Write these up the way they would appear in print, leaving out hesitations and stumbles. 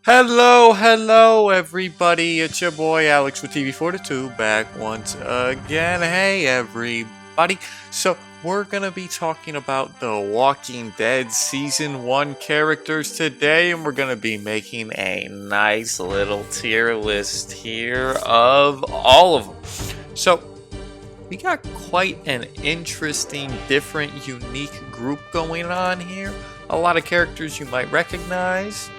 Hello, everybody. It's your boy Alex with TVFortitude back once again. Hey, everybody. So, we're gonna be talking about the Walking Dead Season 1 characters today, and we're gonna be making a nice little tier list here of all of them. So, we got quite an interesting, different, unique group going on here. A lot of characters you might recognize.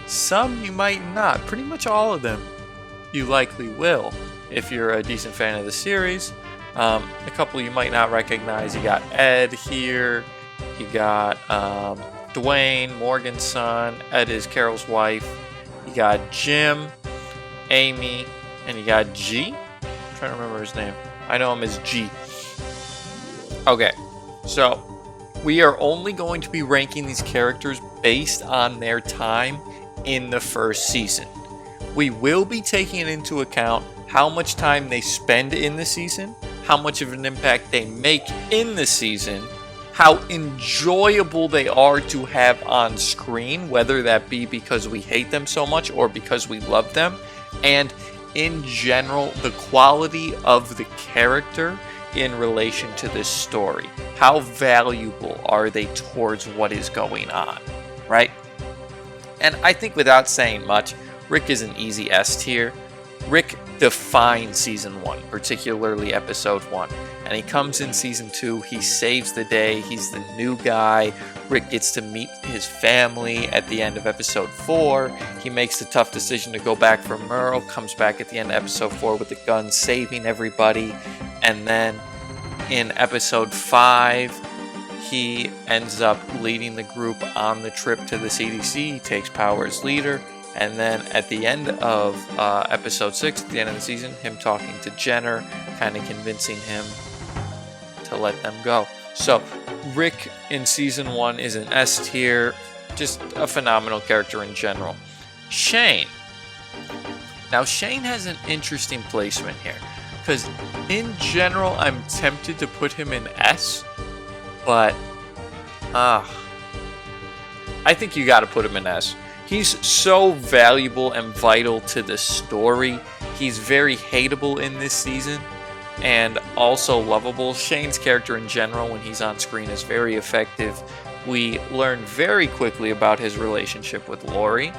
Some you might not. Pretty much all of them you likely will if you're a decent fan of the series. A couple you might not recognize. You got Ed here. You got Duane, Morgan's son. Ed is Carol's wife. You got Jim, Amy, and you got G. I'm trying to remember his name. I know him as G. Okay, so we are only going to be ranking these characters based on their time in the first season. We will be taking into account how much time they spend in the season, how much of an impact they make in the season, how enjoyable they are to have on screen, whether that be because we hate them so much or because we love them, and in general, the quality of the character in relation to this story. How valuable are they towards what is going on, right? And I think without saying much, Rick is an easy S tier. Rick defines Season 1, particularly Episode 1. And he comes in Season 2, he saves the day, he's the new guy. Rick gets to meet his family at the end of Episode 4. He makes the tough decision to go back for Merle, comes back at the end of Episode 4 with the gun, saving everybody. And then in Episode 5, he ends up leading the group on the trip to the CDC. He takes power as leader. And then at the end of Episode 6, at the end of the season, him talking to Jenner, kind of convincing him to let them go. So Rick in Season 1 is an S tier. Just a phenomenal character in general. Shane. Now Shane has an interesting placement here. Because in general, I'm tempted to put him in S. But, I think you gotta put him in S. He's so valuable and vital to the story. He's very hateable in this season and also lovable. Shane's character in general, when he's on screen, is very effective. We learn very quickly about his relationship with Lori.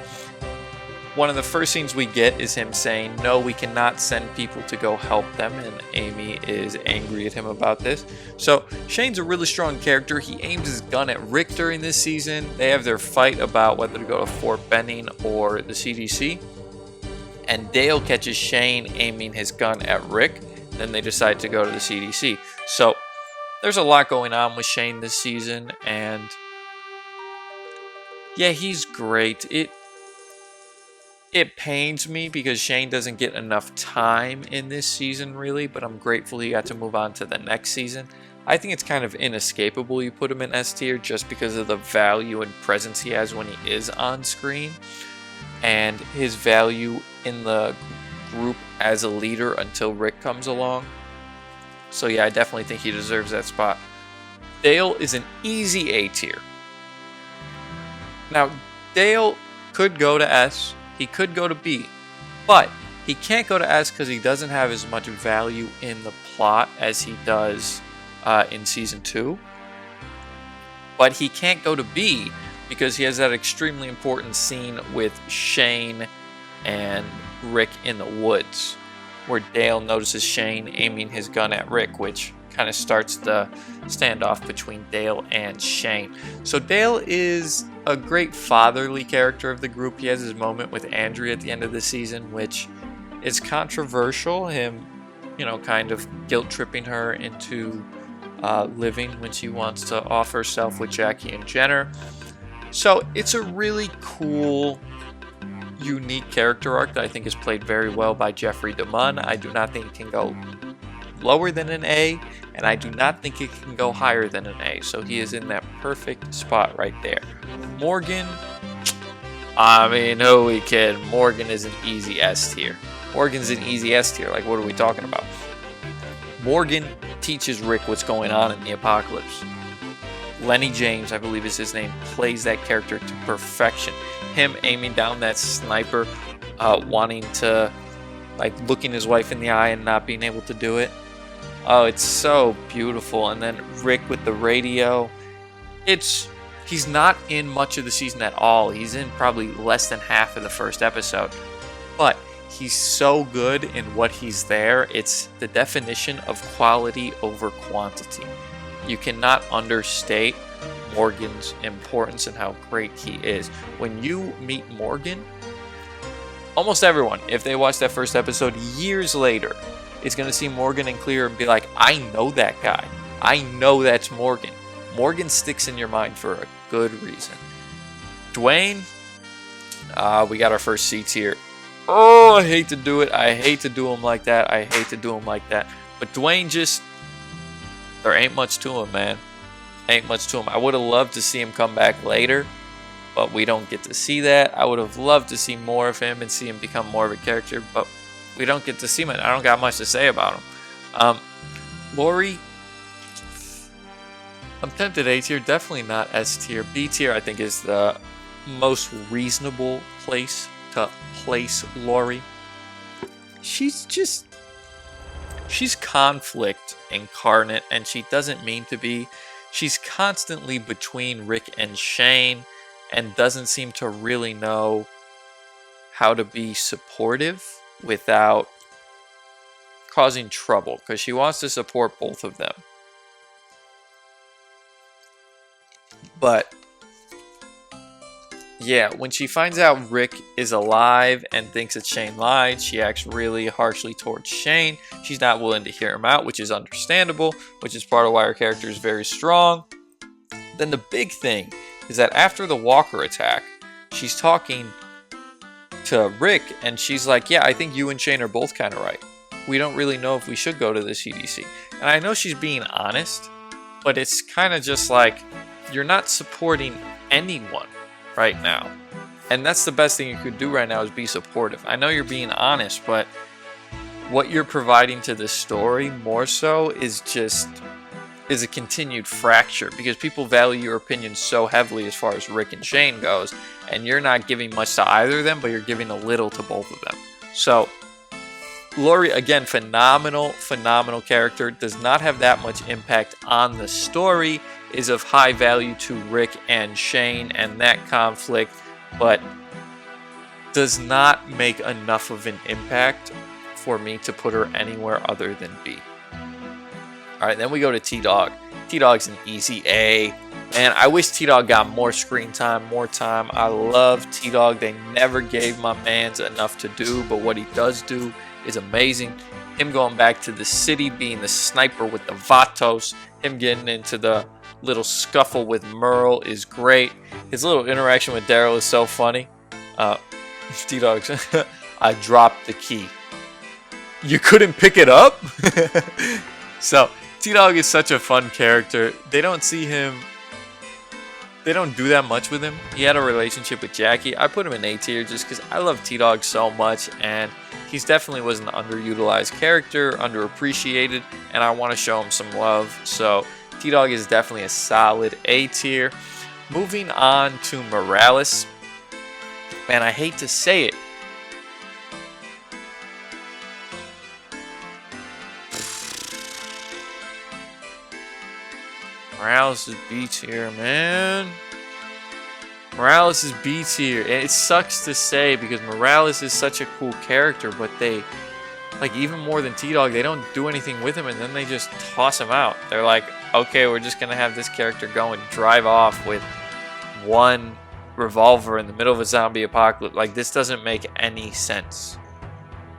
One of the first scenes we get is him saying, no, we cannot send people to go help them, and Amy is angry at him about this. So Shane's a really strong character. He aims his gun at Rick during this season. They have their fight about whether to go to Fort Benning or the CDC. And Dale catches Shane aiming his gun at Rick. Then they decide to go to the CDC. So there's a lot going on with Shane this season, and yeah, he's great. It pains me because Shane doesn't get enough time in this season, really, but I'm grateful he got to move on to the next season. I think it's kind of inescapable you put him in S tier just because of the value and presence he has when he is on screen, and his value in the group as a leader until Rick comes along. So yeah, I definitely think he deserves that spot. Dale is an easy A tier. Now, Dale could go to S. He could go to B, but he can't go to S because he doesn't have as much value in the plot as he does in Season 2. But he can't go to B because he has that extremely important scene with Shane and Rick in the woods, where Dale notices Shane aiming his gun at Rick, which kind of starts the standoff between Dale and Shane. So Dale is a great fatherly character of the group. He has his moment with Andrea at the end of the season, which is controversial. Him, kind of guilt-tripping her into living when she wants to off herself with Jacquie and Jenner. So it's a really cool, unique character arc that I think is played very well by Jeffrey DeMunn. I do not think it can go lower than an A, and I do not think it can go higher than an A. So he is in that perfect spot right there. Morgan, I mean, who are we kidding? Morgan is an easy S tier. Morgan's an easy S tier. Like, what are we talking about? Morgan teaches Rick what's going on in the apocalypse. Lenny James, I believe is his name, plays that character to perfection. him aiming down that sniper, wanting to, like, looking his wife in the eye and not being able to do it. Oh, it's so beautiful. And then Rick with the radio. He's not in much of the season at all. He's in probably less than half of the first episode. But he's so good in what he's there. It's the definition of quality over quantity. You cannot understate Morgan's importance and how great he is. When you meet Morgan, almost everyone, if they watch that first episode years later, is going to see Morgan and Clear and be like, I know that guy. I know that's Morgan. Morgan sticks in your mind for a good reason. Duane, we got our first C tier. Oh, I hate to do it. I hate to do him like that. I hate to do him like that. But Duane just, there ain't much to him, man. Ain't much to him. I would have loved to see him come back later, but we don't get to see that. I would have loved to see more of him and see him become more of a character, but we don't get to see him. I don't got much to say about him. Lori, I'm tempted A tier, definitely not S tier. B tier, I think, is the most reasonable place to place Lori. She's conflict incarnate, and she doesn't mean to be. She's constantly between Rick and Shane and doesn't seem to really know how to be supportive without causing trouble, because she wants to support both of them. But yeah, when she finds out Rick is alive and thinks that Shane lied, she acts really harshly towards Shane. She's not willing to hear him out, which is understandable, which is part of why her character is very strong. Then the big thing is that after the Walker attack, she's talking to Rick and she's like, yeah, I think you and Shane are both kind of right. We don't really know if we should go to the CDC. And I know she's being honest, but it's kind of just like, you're not supporting anyone right now. And that's the best thing you could do right now, is be supportive. I know you're being honest, but what you're providing to the story more so is a continued fracture, because people value your opinion so heavily as far as Rick and Shane goes, and you're not giving much to either of them, but you're giving a little to both of them. So Lori, again, phenomenal character, does not have that much impact on the story, is of high value to Rick and Shane and that conflict, but does not make enough of an impact for me to put her anywhere other than B. Alright, then we go to T-Dog. T-Dog's an easy A. Man, I wish T-Dog got more screen time, more time. I love T-Dog. They never gave my mans enough to do, but what he does do is amazing. Him going back to the city, being the sniper with the Vatos, him getting into the little scuffle with Merle is great. His little interaction with Daryl is so funny. T-Dog's, I dropped the key. You couldn't pick it up? So, T-Dog is such a fun character. They don't see him, they don't do that much with him. He had a relationship with Jacquie. I put him in A tier just because I love T-Dog so much, and he's definitely was an underutilized character, underappreciated, and I want to show him some love. So T-Dog is definitely a solid A tier. Moving on to Morales. Man, I hate to say it. Morales is B tier, man. Morales is B tier. And it sucks to say because Morales is such a cool character, but they, like, even more than T-Dog, they don't do anything with him and then they just toss him out. They're like, okay, we're just going to have this character go and drive off with one revolver in the middle of a zombie apocalypse. Like, this doesn't make any sense.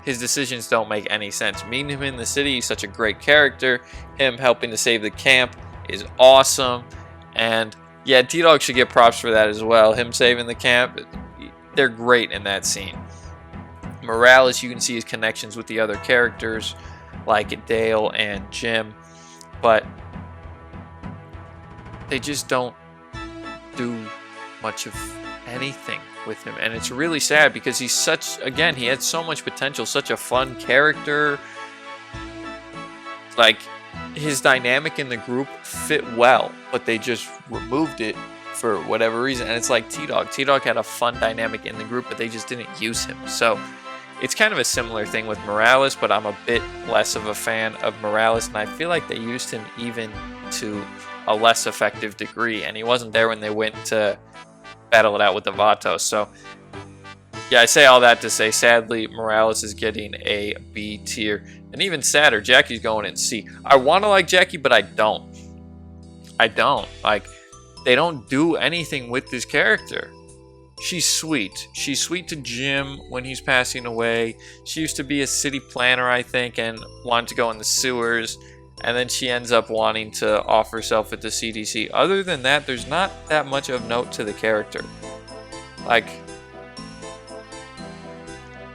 His decisions don't make any sense. Meeting him in the city, he's such a great character. Him helping to save the camp is awesome. And yeah, T-Dog should get props for that as well. Him saving the camp, they're great in that scene. Morales, you can see his connections with the other characters like Dale and Jim, but they just don't do much of anything with him, and it's really sad because he's such, again, he had so much potential, such a fun character. Like, his dynamic in the group fit well, but they just removed it for whatever reason. And it's like T-Dog. T-Dog had a fun dynamic in the group, but they just didn't use him. So it's kind of a similar thing with Morales, but I'm a bit less of a fan of Morales, and I feel like they used him even to a less effective degree, and he wasn't there when they went to battle it out with the Vatos. So yeah, I say all that to say, sadly, Morales is getting a B tier. And even sadder, Jacquie's going in C. I want to like Jacquie, but I don't. Like, they don't do anything with this character. She's sweet. She's sweet to Jim when he's passing away. She used to be a city planner, I think, and wanted to go in the sewers. And then she ends up wanting to off herself at the CDC. Other than that, there's not that much of note to the character. Like,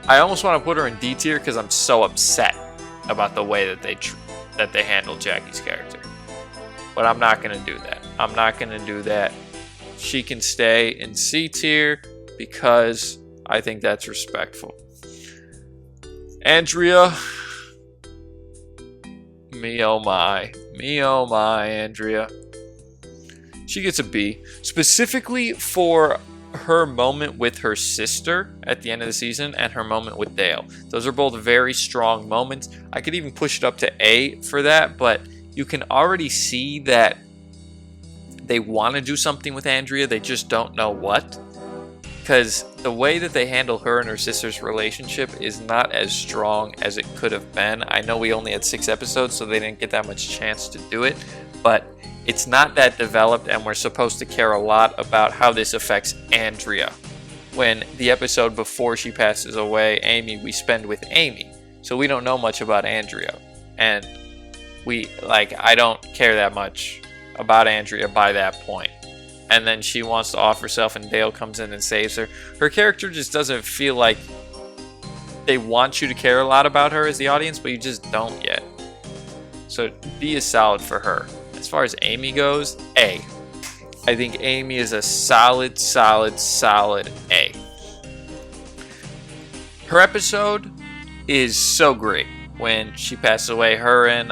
I almost want to put her in D tier because I'm so upset about the way that they handled Jacquie's character. But I'm not going to do that. I'm not going to do that. She can stay in C tier because I think that's respectful. Andrea, me oh my, Andrea. She gets a B, specifically for her moment with her sister at the end of the season and her moment with Dale. Those are both very strong moments. I could even push it up to A for that, but you can already see that they want to do something with Andrea. They just don't know what. Because the way that they handle her and her sister's relationship is not as strong as it could have been. I know we only had 6 episodes, so they didn't get that much chance to do it. But it's not that developed, and we're supposed to care a lot about how this affects Andrea. When the episode before she passes away, Amy, we spend with Amy. So we don't know much about Andrea. And I don't care that much about Andrea by that point. And then she wants to off herself, and Dale comes in and saves her. Her character just doesn't feel like they want you to care a lot about her as the audience, but you just don't yet. So B is solid for her. As far as Amy goes, A. I think Amy is a solid A. Her episode is so great. When she passes away, her and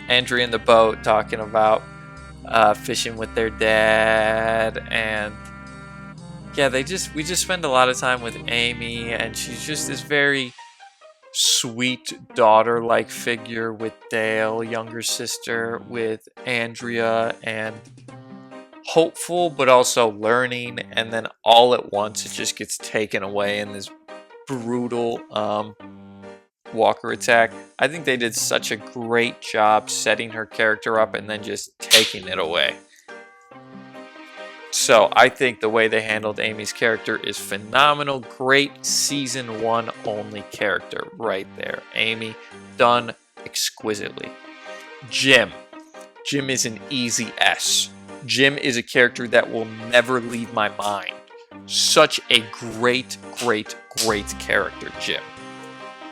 Andrea in the boat talking about fishing with their dad, and yeah, we just spend a lot of time with Amy, and she's just this very sweet daughter-like figure with Dale, younger sister with Andrea, and hopeful but also learning, and then all at once it just gets taken away in this brutal Walker attack. I think they did such a great job setting her character up and then just taking it away. So I think the way they handled Amy's character is phenomenal. Great season 1 only character right there. Amy, done exquisitely. Jim is an easy S. Jim is a character that will never leave my mind. Such a great character, Jim.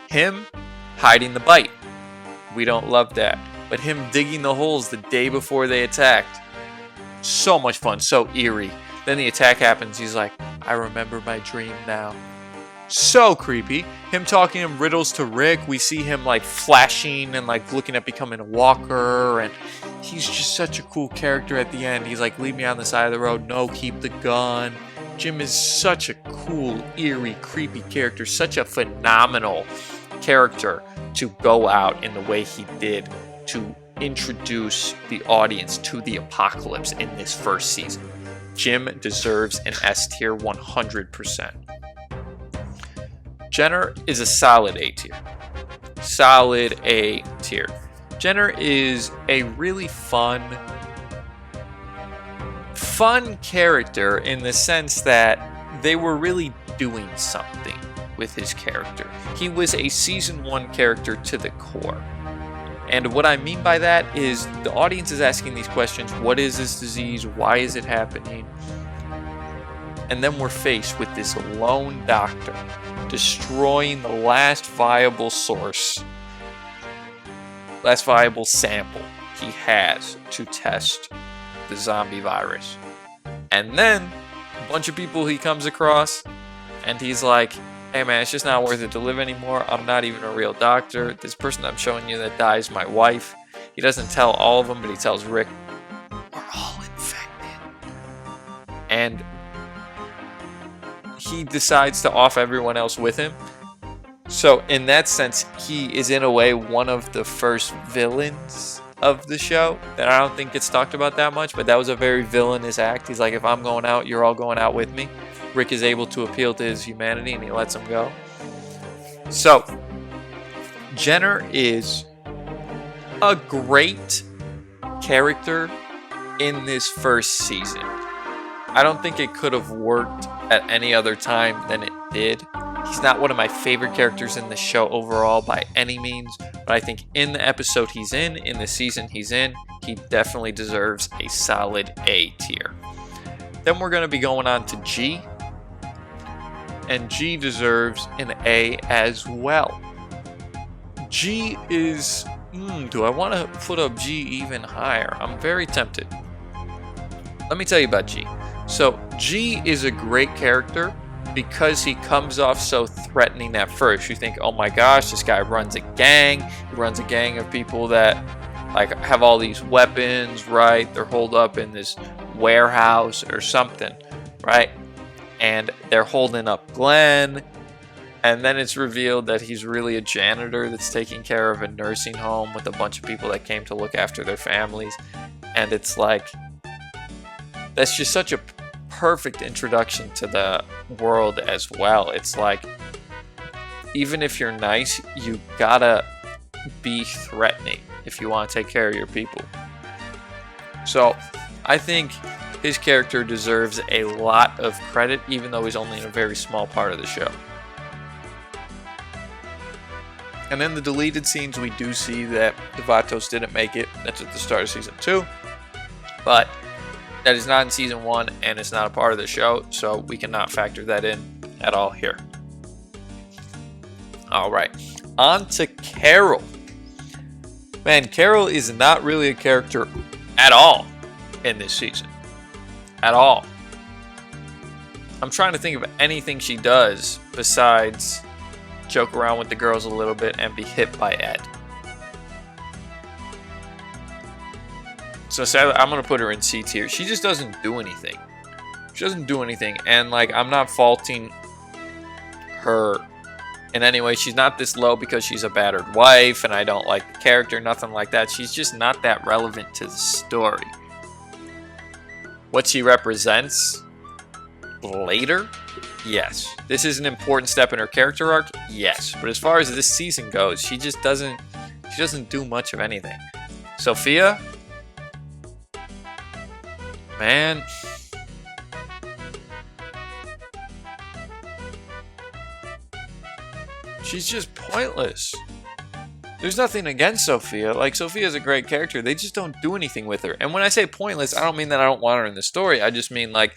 Him hiding the bite. We don't love that. But him digging the holes the day before they attacked. So much fun, so eerie. Then the attack happens. He's like, I remember my dream now. So creepy. Him talking in riddles to Rick. We see him like flashing and like looking at becoming a walker. And he's just such a cool character at the end. He's like, leave me on the side of the road. No, keep the gun. Jim is such a cool, eerie, creepy character. Such a phenomenal character to go out in the way he did to introduce the audience to the apocalypse in this first season. Jim deserves an S tier 100%. Jenner is a solid A tier. Solid A tier. Jenner is a really fun character in the sense that they were really doing something with his character. He was a season 1 character to the core. And what I mean by that is the audience is asking these questions. What is this disease? Why is it happening? And then we're faced with this lone doctor destroying the last viable source, last viable sample he has to test the zombie virus. And then a bunch of people he comes across, and he's like, hey man, it's just not worth it to live anymore. I'm not even a real doctor. This person I'm showing you that dies my wife. He doesn't tell all of them, but he tells Rick, we're all infected. and he decides to off everyone else with him. So in that sense, he is in a way one of the first villains of the show that I don't think gets talked about that much, but that was a very villainous act. He's like, if I'm going out, you're all going out with me. Rick is able to appeal to his humanity and he lets him go. So Jenner is a great character in this first season. I don't think it could have worked at any other time than it did. He's not one of my favorite characters in the show overall by any means, but I think in the episode he's in the season he's in, he definitely deserves a solid A tier. Then we're going to be going on to G, and G deserves an A as well. G is, do I want to put up G even higher? I'm very tempted. Let me tell you about G. So G is a great character because he comes off so threatening at first. You think, oh my gosh, this guy runs a gang. He runs a gang of people that like have all these weapons, right? They're holed up in this warehouse or something, right? And they're holding up Glenn. And then it's revealed that he's really a janitor that's taking care of a nursing home with a bunch of people that came to look after their families. And it's like, that's just such a perfect introduction to the world as well. It's like, even if you're nice, you gotta be threatening if you want to take care of your people. So I think his character deserves a lot of credit, even though he's only in a very small part of the show. And then the deleted scenes, we do see that the Vatos didn't make it. That's at the start of season 2. But that is not in season 1, and it's not a part of the show, so we cannot factor that in at all here. All right, on to Carol. Man, Carol is not really a character at all in this season. At all. I'm trying to think of anything she does besides joke around with the girls a little bit and be hit by Ed. So sadly, I'm going to put her in C tier. She just doesn't do anything. She doesn't do anything. And like, I'm not faulting her in any way. She's not this low because she's a battered wife and I don't like the character, nothing like that. She's just not that relevant to the story. What she represents later, yes. This is an important step in her character arc, yes. But as far as this season goes, she just doesn't do much of anything. Sophia, man, she's just pointless. There's nothing against Sophia. Like, Sophia's a great character. They just don't do anything with her. And when I say pointless, I don't mean that I don't want her in the story. I just mean, like,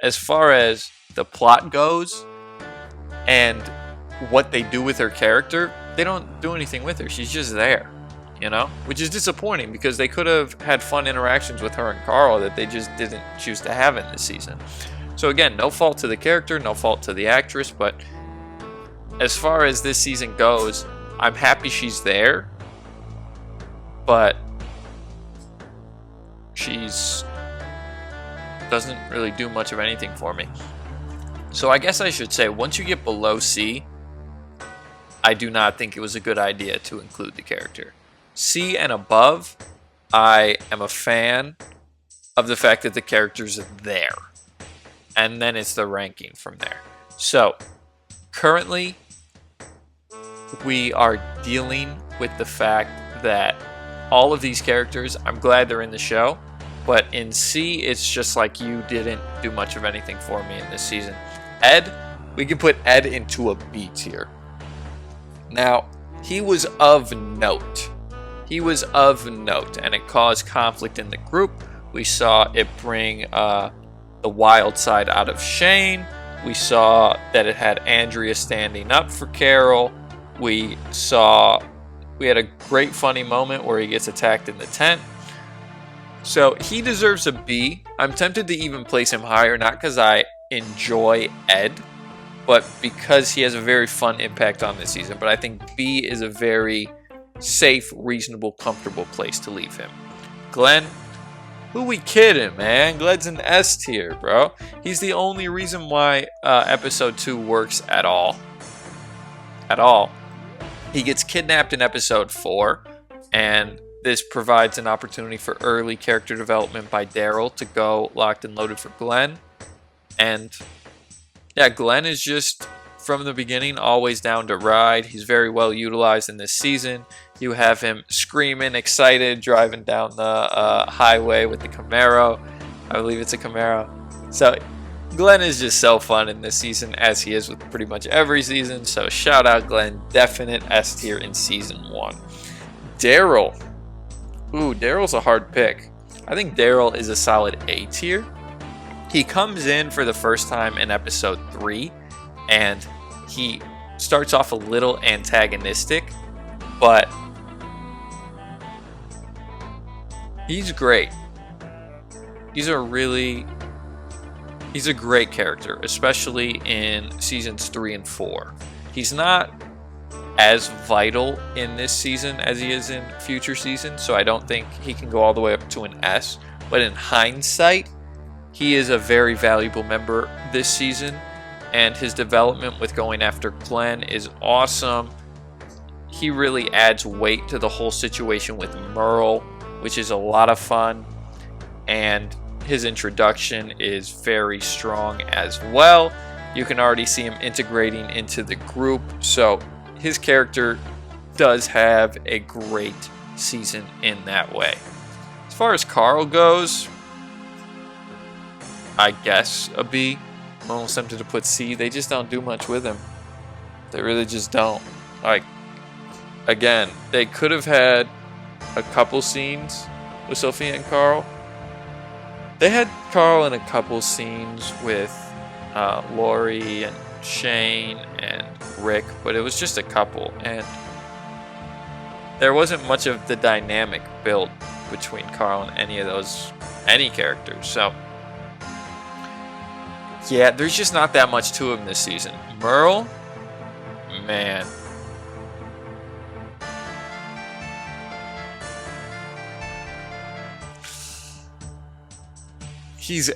as far as the plot goes and what they do with her character, they don't do anything with her. She's just there, you know? Which is disappointing because they could have had fun interactions with her and Carl that they just didn't choose to have in this season. So again, no fault to the character, no fault to the actress, but as far as this season goes, I'm happy she's there, but she's doesn't really do much of anything for me. So I guess I should say, once you get below C, I do not think it was a good idea to include the character. C and above, I am a fan of the fact that the character's there. And then it's the ranking from there. So, currently, we are dealing with the fact that all of these characters, I'm glad they're in the show, but in C, it's just like you didn't do much of anything for me in this season. Ed, we can put Ed into a B tier. Now, he was of note. He was of note, and it caused conflict in the group. We saw it bring the wild side out of Shane. We saw that it had Andrea standing up for Carol. We had a great funny moment where he gets attacked in the tent. So he deserves a B. I'm tempted to even place him higher, not because I enjoy Ed, but because he has a very fun impact on this season. But I think B is a very safe, reasonable, comfortable place to leave him. Glenn, Who we kidding, man? Glenn's an S tier, bro. He's the only reason why episode 2 works at all. At all. He gets kidnapped in episode 4, and this provides an opportunity for early character development by Daryl to go locked and loaded for Glenn. And yeah, Glenn is just, from the beginning, always down to ride. He's very well utilized in this season. You have him screaming, excited, driving down the highway with the Camaro. I believe it's a Camaro. So Glenn is just so fun in this season, as he is with pretty much every season. So shout out Glenn. Definite S tier in season 1. Daryl. Ooh, Daryl's a hard pick. I think Daryl is a solid A tier. He comes in for the first time in episode 3, and he starts off a little antagonistic, but he's great. He's a great character, especially in seasons 3 and 4. He's not as vital in this season as he is in future seasons, so I don't think he can go all the way up to an S. But in hindsight, he is a very valuable member this season, and his development with going after Glenn is awesome. He really adds weight to the whole situation with Merle, which is a lot of fun, and his introduction is very strong as well. You can already see him integrating into the group, so his character does have a great season in that way. As far as Carl goes, I guess a B. I'm almost tempted to put C. They just don't do much with him. They really just don't. Like, again, they could have had a couple scenes with Sophia and Carl. They had Carl in a couple scenes with Lori and Shane and Rick, but it was just a couple, and there wasn't much of the dynamic built between Carl and any characters. So yeah, there's just not that much to him this season. Merle, man. He's...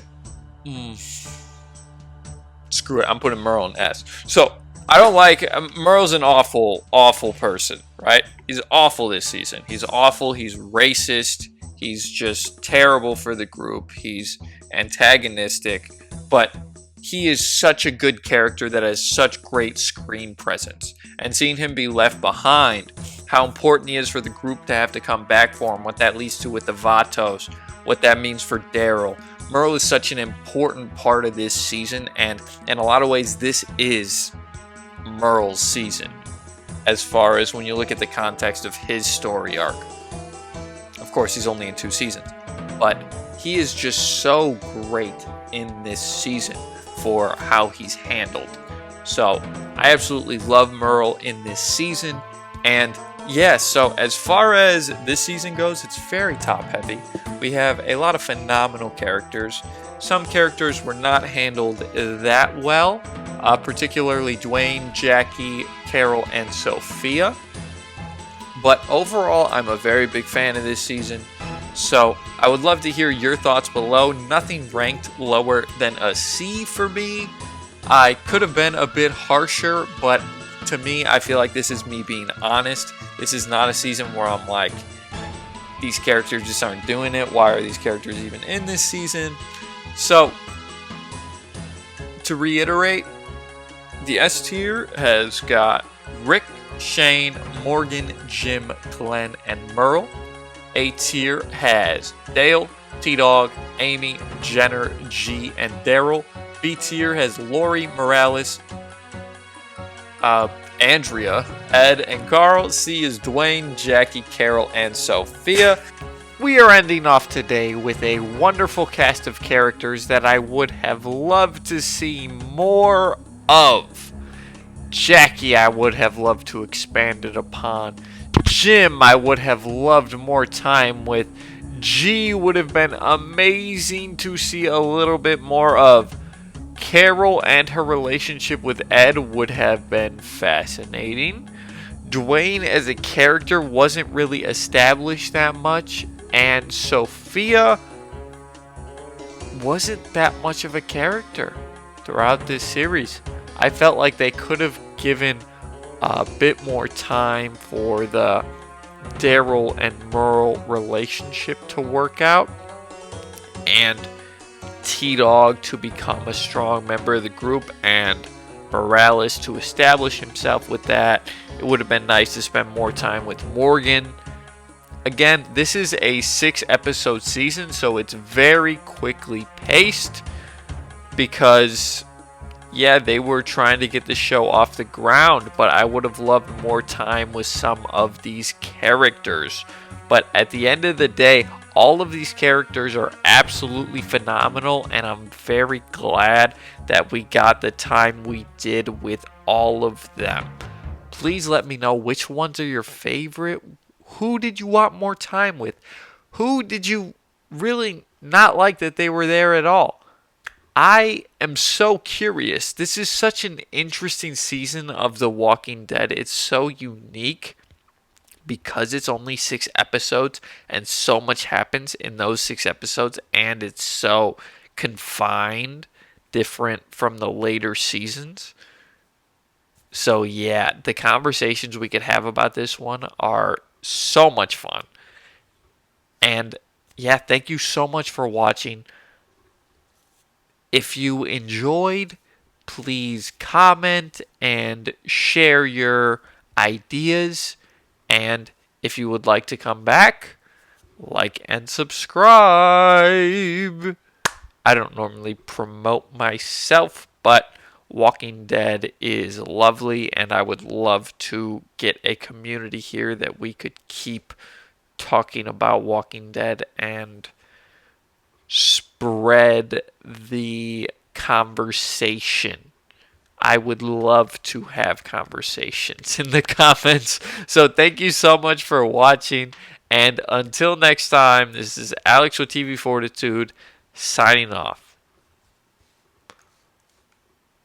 Screw it, I'm putting Merle in S. So, I don't like... Merle's an awful, awful person, right? He's awful this season. He's awful, he's racist, he's just terrible for the group, he's antagonistic, but he is such a good character that has such great screen presence. And seeing him be left behind, how important he is for the group to have to come back for him, what that leads to with the Vatos, what that means for Daryl. Merle is such an important part of this season, and in a lot of ways, this is Merle's season, as far as when you look at the context of his story arc. Of course, he's only in 2 seasons, but he is just so great in this season for how he's handled. So I absolutely love Merle in this season. And yeah, so as far as this season goes, it's very top heavy. We have a lot of phenomenal characters. Some characters were not handled that well, particularly Duane, Jacquie, Carol, and Sophia. But overall, I'm a very big fan of this season. So I would love to hear your thoughts below. Nothing ranked lower than a C for me. I could have been a bit harsher, but to me, I feel like this is me being honest. This is not a season where I'm like, these characters just aren't doing it. Why are these characters even in this season? So, to reiterate, the S tier has got Rick, Shane, Morgan, Jim, Glenn, and Merle. A tier has Dale, T-Dog, Amy, Jenner, G, and Daryl. B tier has Lori, Morales, Andrea, Ed, and Carl. C is Duane, Jacquie, Carol, and Sophia. We are ending off today with a wonderful cast of characters that I would have loved to see more of. Jacquie, I would have loved to expand it upon. Jim, I would have loved more time with. G would have been amazing to see a little bit more of. Carol and her relationship with Ed would have been fascinating. Duane as a character wasn't really established that much. And Sophia, wasn't that much of a character throughout this series. I felt like they could have given a bit more time for the Daryl and Merle relationship to work out, and T-Dog to become a strong member of the group, and Morales to establish himself with that. It would have been nice to spend more time with Morgan. Again, this is a 6-episode season, so it's very quickly paced because, yeah, they were trying to get the show off the ground, but I would have loved more time with some of these characters. But at the end of the day, all of these characters are absolutely phenomenal, and I'm very glad that we got the time we did with all of them. Please let me know which ones are your favorite. Who did you want more time with? Who did you really not like that they were there at all? I am so curious. This is such an interesting season of The Walking Dead. It's so unique because it's only 6 episodes and so much happens in those 6 episodes, and it's so confined, different from the later seasons. So yeah, the conversations we could have about this one are so much fun. And yeah, thank you so much for watching. If you enjoyed, please comment and share your ideas. And if you would like to come back, like and subscribe. I don't normally promote myself, but Walking Dead is lovely, and I would love to get a community here that we could keep talking about Walking Dead and spread the conversation. I would love to have conversations in the comments. So thank you so much for watching. And until next time, this is Alex with TV Fortitude signing off.